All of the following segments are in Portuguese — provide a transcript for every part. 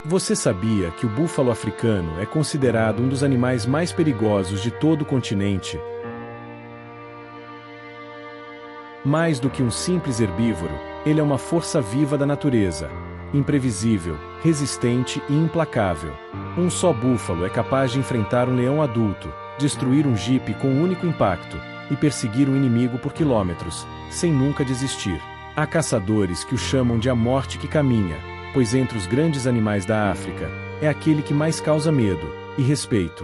Você sabia que o búfalo africano é considerado um dos animais mais perigosos de todo o continente? Mais do que um simples herbívoro, ele é uma força viva da natureza, imprevisível, resistente e implacável. Um só búfalo é capaz de enfrentar um leão adulto, destruir um jipe com um único impacto, e perseguir um inimigo por quilômetros, sem nunca desistir. Há caçadores que o chamam de a morte que caminha, pois entre os grandes animais da África, é aquele que mais causa medo e respeito.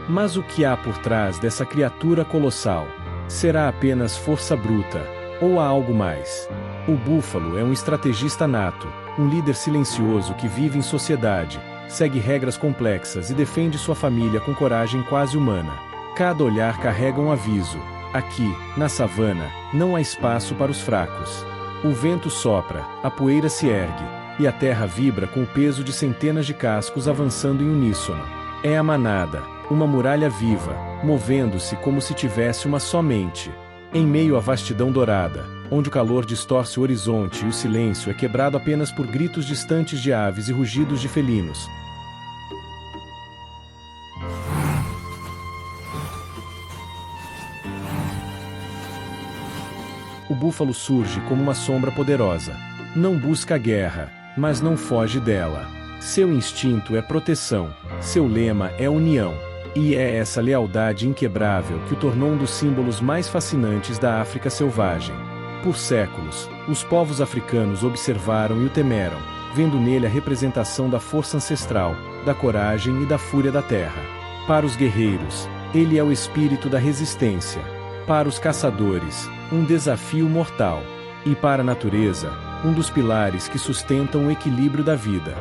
Mas o que há por trás dessa criatura colossal? Será apenas força bruta, ou há algo mais? O búfalo é um estrategista nato, um líder silencioso que vive em sociedade, segue regras complexas e defende sua família com coragem quase humana. Cada olhar carrega um aviso. Aqui, na savana, não há espaço para os fracos. O vento sopra, a poeira se ergue, e a terra vibra com o peso de centenas de cascos avançando em uníssono. É a manada, uma muralha viva, movendo-se como se tivesse uma só mente. Em meio à vastidão dourada, onde o calor distorce o horizonte e o silêncio é quebrado apenas por gritos distantes de aves e rugidos de felinos. O búfalo surge como uma sombra poderosa. Não busca a guerra, mas não foge dela. Seu instinto é proteção, seu lema é união. E é essa lealdade inquebrável que o tornou um dos símbolos mais fascinantes da África selvagem. Por séculos, os povos africanos observaram e o temeram, vendo nele a representação da força ancestral, da coragem e da fúria da terra. Para os guerreiros, ele é o espírito da resistência. Para os caçadores, um desafio mortal. E para a natureza, um dos pilares que sustentam o equilíbrio da vida.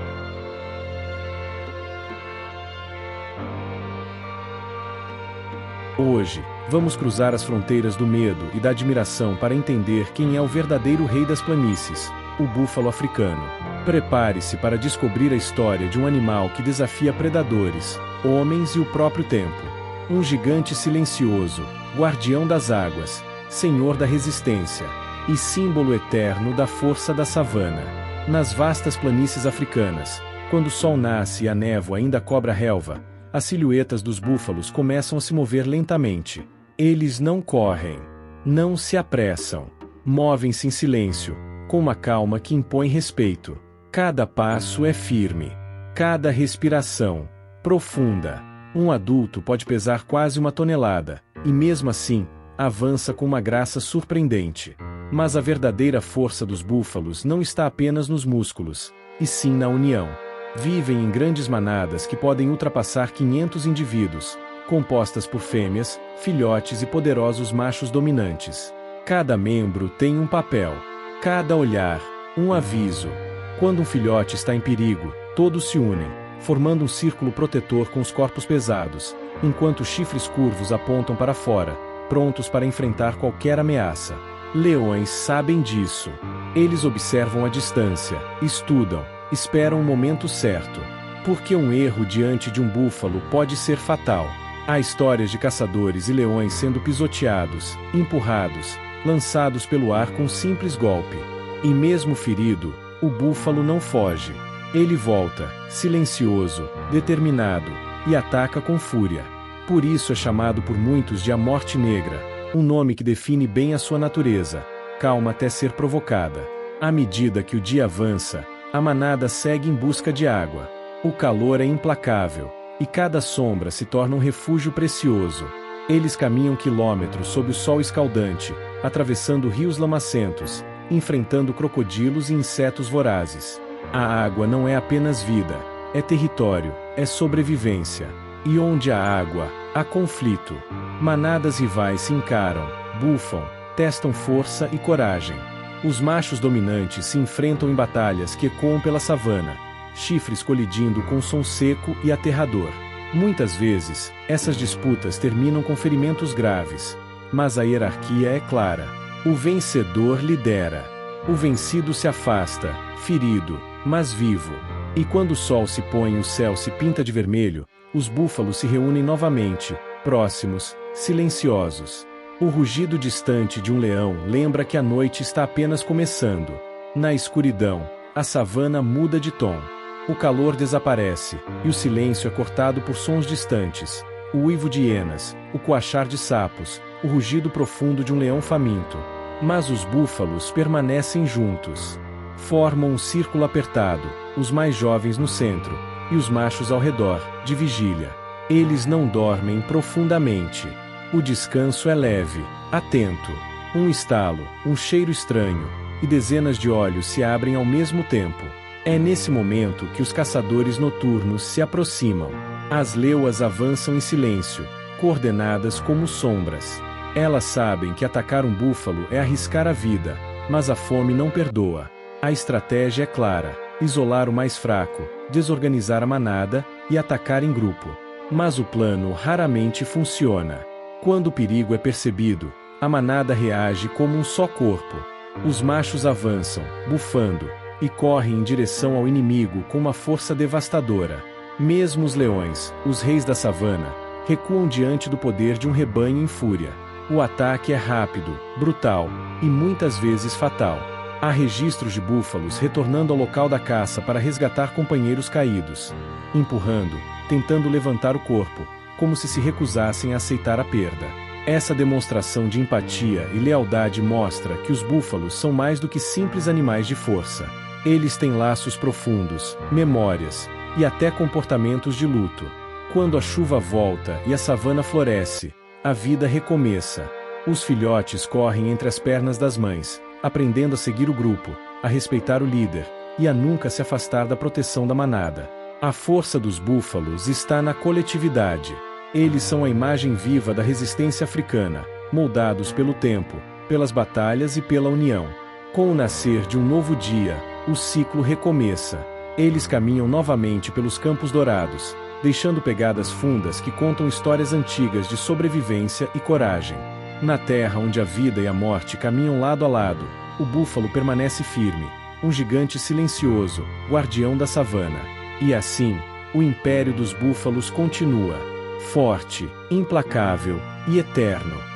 Hoje, vamos cruzar as fronteiras do medo e da admiração para entender quem é o verdadeiro rei das planícies, o búfalo africano. Prepare-se para descobrir a história de um animal que desafia predadores, homens e o próprio tempo. Um gigante silencioso, guardião das águas, senhor da resistência, e símbolo eterno da força da savana. Nas vastas planícies africanas, quando o sol nasce e a névoa ainda cobre a relva, as silhuetas dos búfalos começam a se mover lentamente. Eles não correm, não se apressam, movem-se em silêncio, com uma calma que impõe respeito. Cada passo é firme, cada respiração, profunda. Um adulto pode pesar quase 1 tonelada, e mesmo assim, avança com uma graça surpreendente. Mas a verdadeira força dos búfalos não está apenas nos músculos, e sim na união. Vivem em grandes manadas que podem ultrapassar 500 indivíduos, compostas por fêmeas, filhotes e poderosos machos dominantes. Cada membro tem um papel, cada olhar, um aviso. Quando um filhote está em perigo, todos se unem, formando um círculo protetor com os corpos pesados, enquanto os chifres curvos apontam para fora, prontos para enfrentar qualquer ameaça. Leões sabem disso. Eles observam à distância, estudam, esperam o momento certo. Porque um erro diante de um búfalo pode ser fatal. Há histórias de caçadores e leões sendo pisoteados, empurrados, lançados pelo ar com um simples golpe. E mesmo ferido, o búfalo não foge. Ele volta, silencioso, determinado, e ataca com fúria. Por isso é chamado por muitos de a Morte Negra, um nome que define bem a sua natureza, calma até ser provocada. À medida que o dia avança, a manada segue em busca de água. O calor é implacável, e cada sombra se torna um refúgio precioso. Eles caminham quilômetros sob o sol escaldante, atravessando rios lamacentos, enfrentando crocodilos e insetos vorazes. A água não é apenas vida, é território, é sobrevivência. E onde há água, há conflito. Manadas rivais se encaram, bufam, testam força e coragem. Os machos dominantes se enfrentam em batalhas que ecoam pela savana, chifres colidindo com som seco e aterrador. Muitas vezes, essas disputas terminam com ferimentos graves, mas a hierarquia é clara. O vencedor lidera. O vencido se afasta, ferido, mas vivo. E quando o sol se põe e o céu se pinta de vermelho, os búfalos se reúnem novamente, próximos, silenciosos. O rugido distante de um leão lembra que a noite está apenas começando. Na escuridão, a savana muda de tom. O calor desaparece, e o silêncio é cortado por sons distantes. O uivo de hienas, o coachar de sapos, o rugido profundo de um leão faminto. Mas os búfalos permanecem juntos. Formam um círculo apertado, os mais jovens no centro, e os machos ao redor, de vigília. Eles não dormem profundamente. O descanso é leve, atento. Um estalo, um cheiro estranho, e dezenas de olhos se abrem ao mesmo tempo. É nesse momento que os caçadores noturnos se aproximam. As leoas avançam em silêncio, coordenadas como sombras. Elas sabem que atacar um búfalo é arriscar a vida, mas a fome não perdoa. A estratégia é clara: isolar o mais fraco, desorganizar a manada e atacar em grupo. Mas o plano raramente funciona. Quando o perigo é percebido, a manada reage como um só corpo. Os machos avançam, bufando, e correm em direção ao inimigo com uma força devastadora. Mesmo os leões, os reis da savana, recuam diante do poder de um rebanho em fúria. O ataque é rápido, brutal e muitas vezes fatal. Há registros de búfalos retornando ao local da caça para resgatar companheiros caídos, empurrando, tentando levantar o corpo, como se recusassem a aceitar a perda. Essa demonstração de empatia e lealdade mostra que os búfalos são mais do que simples animais de força. Eles têm laços profundos, memórias e até comportamentos de luto. Quando a chuva volta e a savana floresce, a vida recomeça. Os filhotes correm entre as pernas das mães, aprendendo a seguir o grupo, a respeitar o líder e a nunca se afastar da proteção da manada. A força dos búfalos está na coletividade. Eles são a imagem viva da resistência africana, moldados pelo tempo, pelas batalhas e pela união. Com o nascer de um novo dia, o ciclo recomeça. Eles caminham novamente pelos campos dourados, deixando pegadas fundas que contam histórias antigas de sobrevivência e coragem. Na terra onde a vida e a morte caminham lado a lado, o búfalo permanece firme, um gigante silencioso, guardião da savana. E assim, o império dos búfalos continua, forte, implacável e eterno.